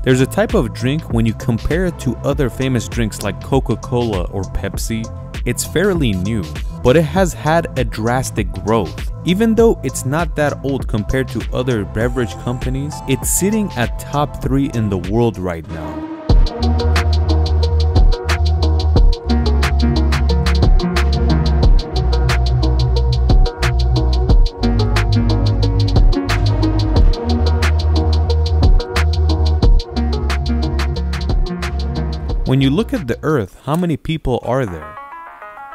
There's a type of drink when you compare it to other famous drinks like Coca-Cola or Pepsi, it's fairly new, but it has had a drastic growth. Even though it's not that old compared to other beverage companies, it's sitting at top 3 in the world right now. When you look at the earth, how many people are there?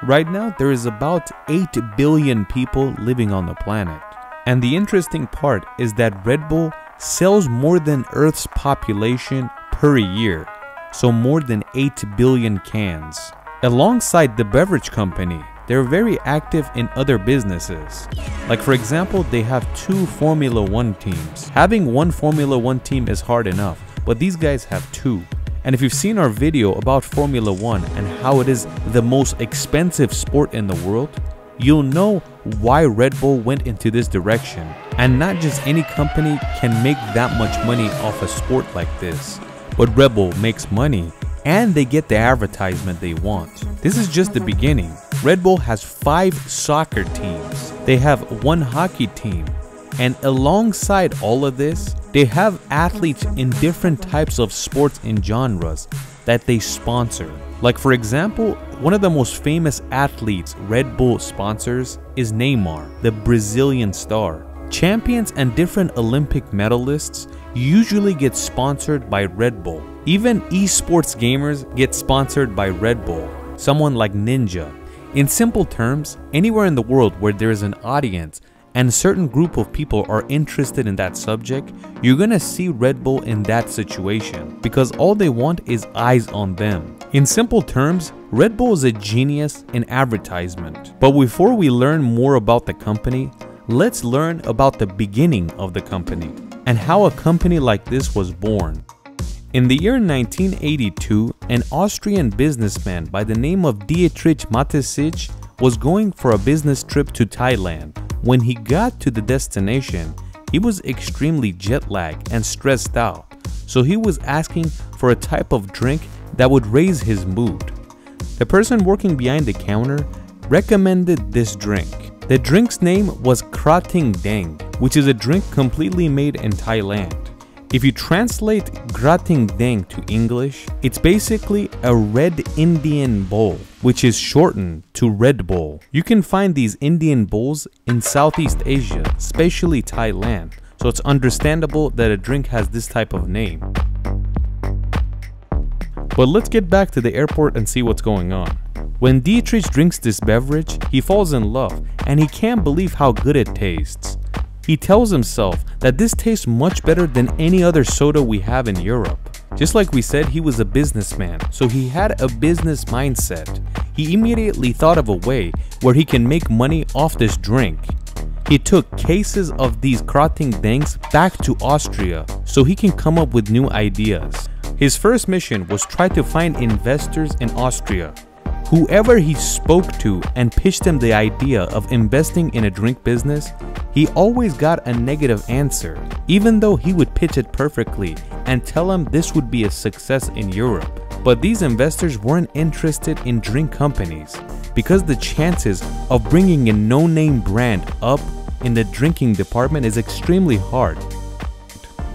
Right now, there is about 8 billion people living on the planet. And the interesting part is that Red Bull sells more than Earth's population per year, so more than 8 billion cans. Alongside the beverage company, they're very active in other businesses. Like for example, they have 2 Formula 1 teams. Having one Formula 1 team is hard enough, but these guys have 2. And if you've seen our video about Formula 1 and how it is the most expensive sport in the world, you'll know why Red Bull went into this direction. And not just any company can make that much money off a sport like this, but Red Bull makes money and they get the advertisement they want. This is just the beginning. Red Bull has 5 soccer teams. They have 1 hockey team. And alongside all of this, they have athletes in different types of sports and genres that they sponsor. Like for example, one of the most famous athletes Red Bull sponsors is Neymar, the Brazilian star. Champions and different Olympic medalists usually get sponsored by Red Bull. Even esports gamers get sponsored by Red Bull, someone like Ninja. In simple terms, anywhere in the world where there is an audience and a certain group of people are interested in that subject, you're gonna see Red Bull in that situation because all they want is eyes on them. In simple terms, Red Bull is a genius in advertisement. But before we learn more about the company, let's learn about the beginning of the company and how a company like this was born. In the year 1982, an Austrian businessman by the name of Dietrich Mateschitz was going for a business trip to Thailand. When he got to the destination, he was extremely jet lagged and stressed out, so he was asking for a type of drink that would raise his mood. The person working behind the counter recommended this drink. The drink's name was Krating Deng, which is a drink completely made in Thailand. If you translate Krating Deng to English, it's basically a red Indian bowl, which is shortened to Red Bull. You can find these Indian bowls in Southeast Asia, especially Thailand, so it's understandable that a drink has this type of name. But let's get back to the airport and see what's going on. When Dietrich drinks this beverage, he falls in love and he can't believe how good it tastes. He tells himself that this tastes much better than any other soda we have in Europe. Just like we said, he was a businessman, so he had a business mindset. He immediately thought of a way where he can make money off this drink. He took cases of these Krating Dengs back to Austria so he can come up with new ideas. His first mission was try to find investors in Austria. Whoever he spoke to and pitched him the idea of investing in a drink business, he always got a negative answer, even though he would pitch it perfectly and tell him this would be a success in Europe. But these investors weren't interested in drink companies because the chances of bringing a no-name brand up in the drinking department is extremely hard.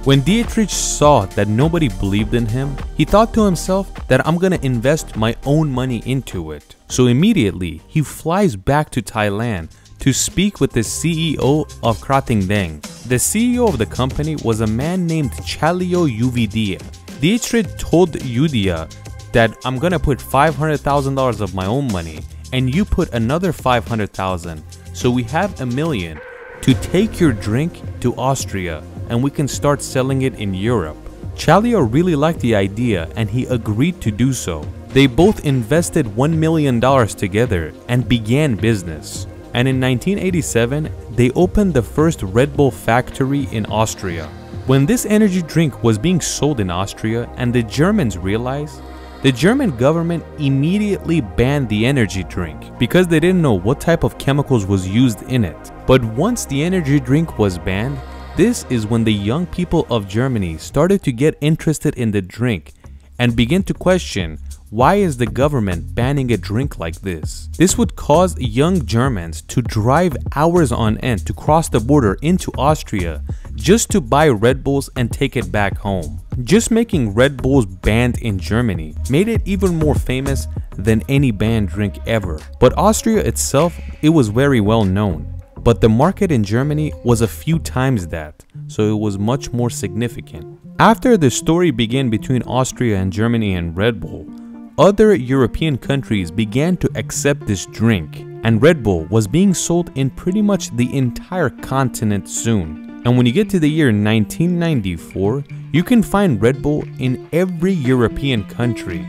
When Dietrich saw that nobody believed in him, he thought to himself that I'm gonna invest my own money into it. So immediately, he flies back to Thailand to speak with the CEO of Krating Deng. The CEO of the company was a man named Chalio Yuvidia. Dietrich told Yudia that I'm gonna put $500,000 of my own money and you put another $500,000, so we have $1 million to take your drink to Austria and we can start selling it in Europe. Chalio really liked the idea and he agreed to do so. They both invested $1 million together and began business. And in 1987, they opened the first Red Bull factory in Austria. When this energy drink was being sold in Austria and the Germans realized, the German government immediately banned the energy drink because they didn't know what type of chemicals was used in it. But once the energy drink was banned, This is when the young people of Germany started to get interested in the drink and begin to question, why is the government banning a drink like this? This would cause young Germans to drive hours on end to cross the border into Austria just to buy Red Bulls and take it back home. Just making Red Bulls banned in Germany made it even more famous than any banned drink ever. But Austria itself, it was very well known. But the market in Germany was a few times that, so it was much more significant. After the story began between Austria and Germany and Red Bull, other European countries began to accept this drink, and Red Bull was being sold in pretty much the entire continent soon. And when you get to the year 1994, you can find Red Bull in every European country.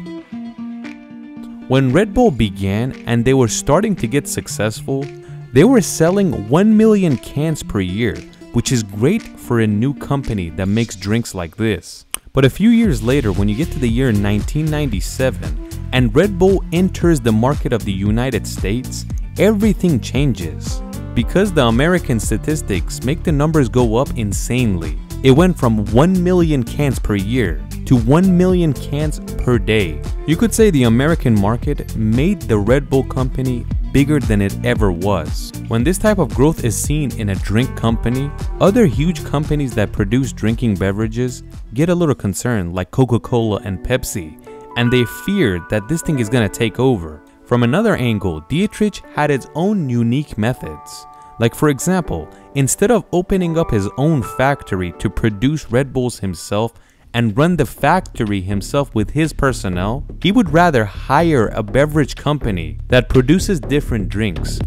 When Red Bull began and they were starting to get successful, they were selling 1 million cans per year, which is great for a new company that makes drinks like this. But a few years later, when you get to the year 1997 and Red Bull enters the market of the United States, everything changes. Because the American statistics make the numbers go up insanely. It went from 1 million cans per year to 1 million cans per day. You could say the American market made the Red Bull company bigger than it ever was. When this type of growth is seen in a drink company, other huge companies that produce drinking beverages get a little concerned, like Coca-Cola and Pepsi, and they fear that this thing is gonna take over. From another angle, Dietrich had its own unique methods. Like for example, instead of opening up his own factory to produce Red Bulls himself and run the factory himself with his personnel, he would rather hire a beverage company that produces different drinks.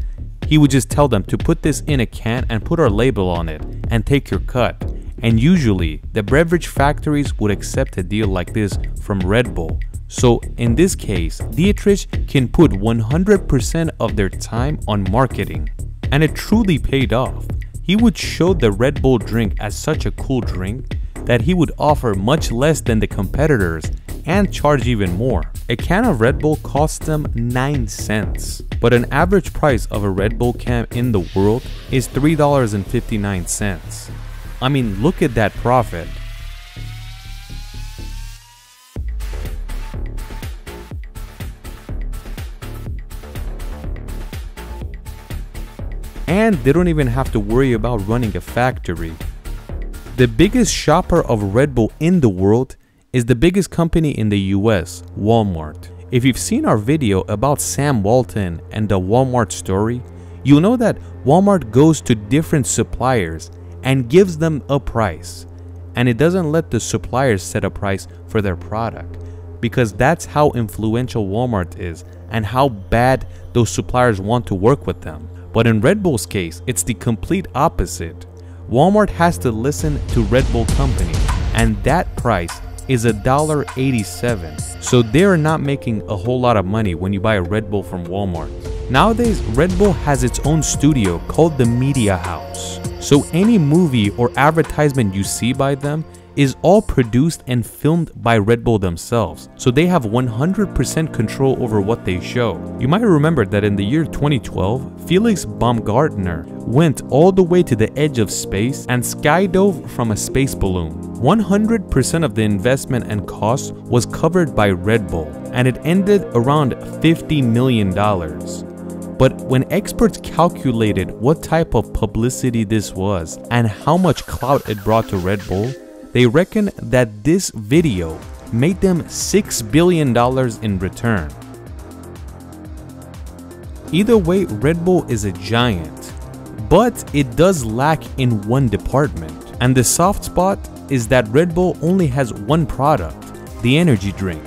He would just tell them to put this in a can and put our label on it and take your cut. And usually, the beverage factories would accept a deal like this from Red Bull. So in this case, Dietrich can put 100% of their time on marketing. And it truly paid off. He would show the Red Bull drink as such a cool drink that he would offer much less than the competitors and charge even more. A can of Red Bull costs them 9 cents, but an average price of a Red Bull can in the world is $3.59. I mean, look at that profit. And they don't even have to worry about running a factory. The biggest shopper of Red Bull in the world is the biggest company in the US, Walmart. If you've seen our video about Sam Walton and the Walmart story, you'll know that Walmart goes to different suppliers and gives them a price. And it doesn't let the suppliers set a price for their product, because that's how influential Walmart is and how bad those suppliers want to work with them. But in Red Bull's case, it's the complete opposite. Walmart has to listen to Red Bull Company, and that price is $1.87. So they're not making a whole lot of money when you buy a Red Bull from Walmart. Nowadays, Red Bull has its own studio called the Media House. So any movie or advertisement you see by them is all produced and filmed by Red Bull themselves, so they have 100% control over what they show. You might remember that in the year 2012, Felix Baumgartner went all the way to the edge of space and skydove from a space balloon. 100% of the investment and cost was covered by Red Bull, and it ended around $50 million. But when experts calculated what type of publicity this was and how much clout it brought to Red Bull, they reckon that this video made them $6 billion in return. Either way, Red Bull is a giant, but it does lack in one department. And the soft spot is that Red Bull only has one product, the energy drink.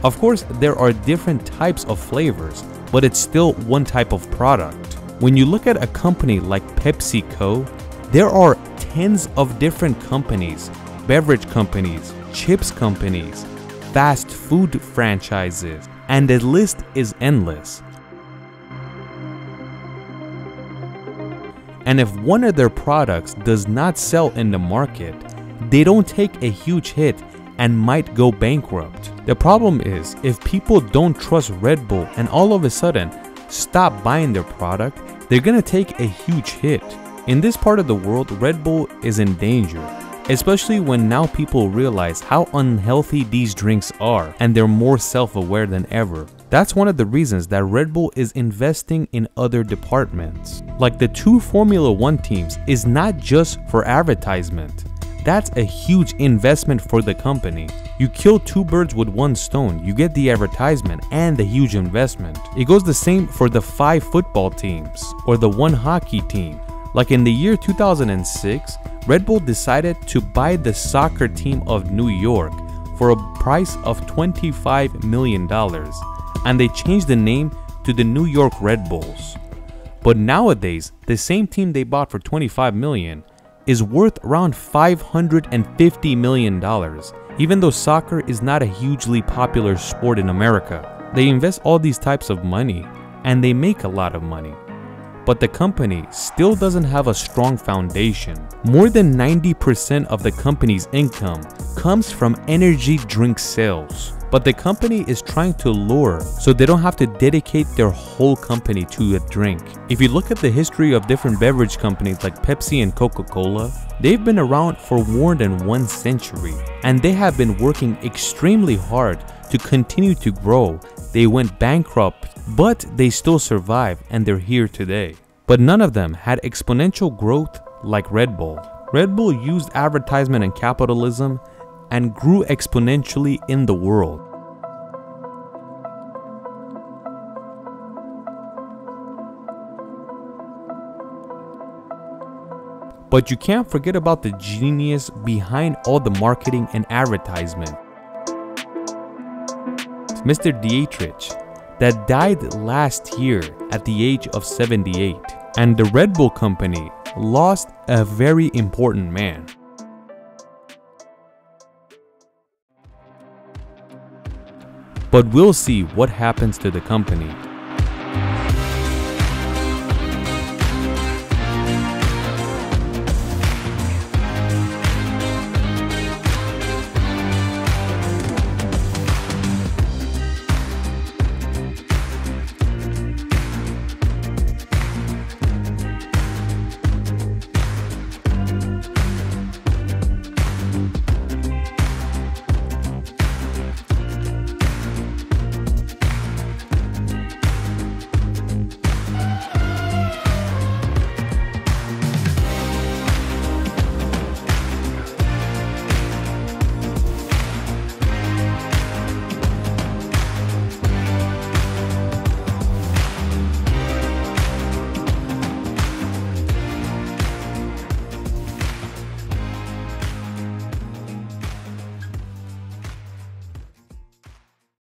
Of course, there are different types of flavors, but it's still one type of product. When you look at a company like PepsiCo, there are tens of different companies, beverage companies, chips companies, fast food franchises, and the list is endless. And if one of their products does not sell in the market, they don't take a huge hit and might go bankrupt. The problem is, if people don't trust Red Bull and all of a sudden stop buying their product, they're gonna take a huge hit. In this part of the world, Red Bull is in danger, especially when now people realize how unhealthy these drinks are and they're more self-aware than ever. That's one of the reasons that Red Bull is investing in other departments. Like the 2 Formula 1 teams is not just for advertisement. That's a huge investment for the company. You kill 2 birds with 1 stone. You get the advertisement and the huge investment. It goes the same for the 5 football teams or the 1 hockey team. Like in the year 2006, Red Bull decided to buy the soccer team of New York for a price of $25 million. And they changed the name to the New York Red Bulls. But nowadays, the same team they bought for $25 million is worth around $550 million. Even though soccer is not a hugely popular sport in America, they invest all these types of money and they make a lot of money. But the company still doesn't have a strong foundation. More than 90% of the company's income comes from energy drink sales. But the company is trying to lure so they don't have to dedicate their whole company to a drink. If you look at the history of different beverage companies like Pepsi and Coca-Cola, they've been around for more than 1 century and they have been working extremely hard to continue to grow. They went bankrupt, but they still survived and they're here today. But none of them had exponential growth like Red Bull. Red Bull used advertisement and capitalism and grew exponentially in the world. But you can't forget about the genius behind all the marketing and advertisement. Mr. Dietrich, that died last year at the age of 78. And the Red Bull company lost a very important man. But we'll see what happens to the company.